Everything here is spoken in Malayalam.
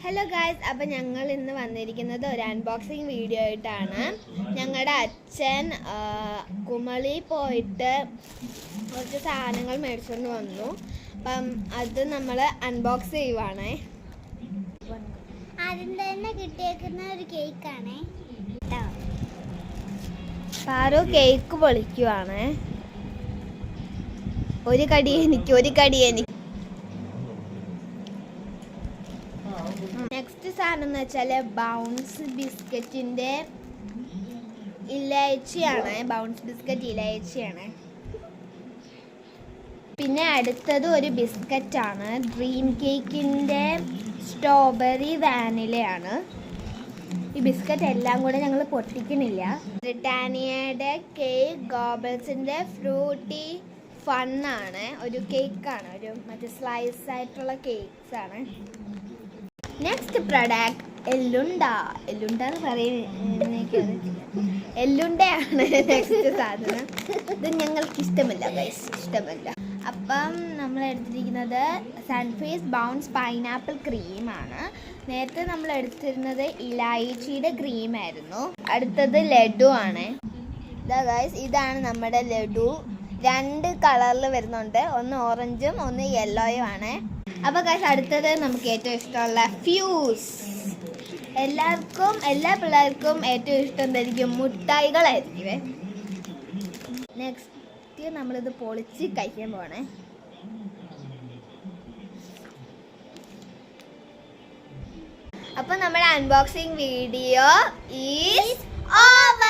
ഹലോ ഗായ്സ്, അപ്പം ഞങ്ങൾ ഇന്ന് വന്നിരിക്കുന്നത് ഒരു അൺബോക്സിങ് വീഡിയോ ആയിട്ടാണ്. ഞങ്ങളുടെ അച്ഛൻ കുമളി പോയിട്ട് കുറച്ച് സാധനങ്ങൾ മേടിച്ചുകൊണ്ട് വന്നു. അപ്പം അത് നമ്മൾ അൺബോക്സ് ചെയ്യുവാണേ. ആദ്യം തന്നെ കിട്ടിയേക്കുന്ന ഒരു കേക്കാണേ. പാറു കേക്ക് പൊളിക്കുവാണേ. ഒരു കടി എനിക്ക്. നെക്സ്റ്റ് സാധനം എന്ന് വെച്ചാൽ ബൗൺസ് ബിസ്ക്കറ്റിൻ്റെ ഇലച്ചിയാണ്. ബൗൺസ് ബിസ്ക്കറ്റ് ഇലച്ചിയാണ്. പിന്നെ അടുത്തത് ഒരു ബിസ്ക്കറ്റാണ്. ഡ്രീം കേക്കിൻ്റെ സ്ട്രോബെറി വാനിലയാണ്. ഈ ബിസ്ക്കറ്റ് എല്ലാം കൂടെ ഞങ്ങൾ പൊട്ടിക്കണില്ല. ബ്രിട്ടാനിയയുടെ കേക്ക് ഗോബിൾസിൻ്റെ ഫ്രൂട്ടി ഫണ്ണാണ്. ഒരു കേക്കാണ്, ഒരു മറ്റേ സ്ലൈസ് ആയിട്ടുള്ള കേക്ക്സ് ആണ്. നെക്സ്റ്റ് പ്രൊഡക്റ്റ് എല്ലുണ്ട എന്ന് പറയുന്നത് എല്ലുണ്ടയാണ് നെക്സ്റ്റ് സാധനം. ഇത് ഞങ്ങൾക്ക് ഇഷ്ടമല്ല ഗൈസ്, ഇഷ്ടമല്ല. അപ്പം നമ്മൾ എടുത്തിരിക്കുന്നത് സൺഫേസ് ബൗൺസ് പൈനാപ്പിൾ ക്രീമാണ്. നേരത്തെ നമ്മൾ എടുത്തിരുന്നത് ഇലായിച്ചിയുടെ ക്രീമായിരുന്നു. അടുത്തത് ലഡു ആണ്. ഇതാ ഗൈസ്, ഇതാണ് നമ്മുടെ ലഡു. 2 കളറിൽ വരുന്നുണ്ട്, ഒന്ന് ഓറഞ്ചും ഒന്ന് യെല്ലോയും ആണ്. അപ്പോൾ ഗൈസ്, അടുത്തത് നമുക്ക് ഏറ്റവും ഇഷ്ടമുള്ള ഫ്യൂസ്. എല്ലാ പിള്ളേർക്കും ഏറ്റവും ഇഷ്ടം എന്തായിരിക്കും? മുട്ടായികളായിരിക്കും. നെക്സ്റ്റ് നമ്മളിത് പൊളിച്ച് കഴിക്കാൻ പോണേ. അപ്പോൾ നമ്മുടെ അൺബോക്സിങ് വീഡിയോ ഈസ് ഓവർ.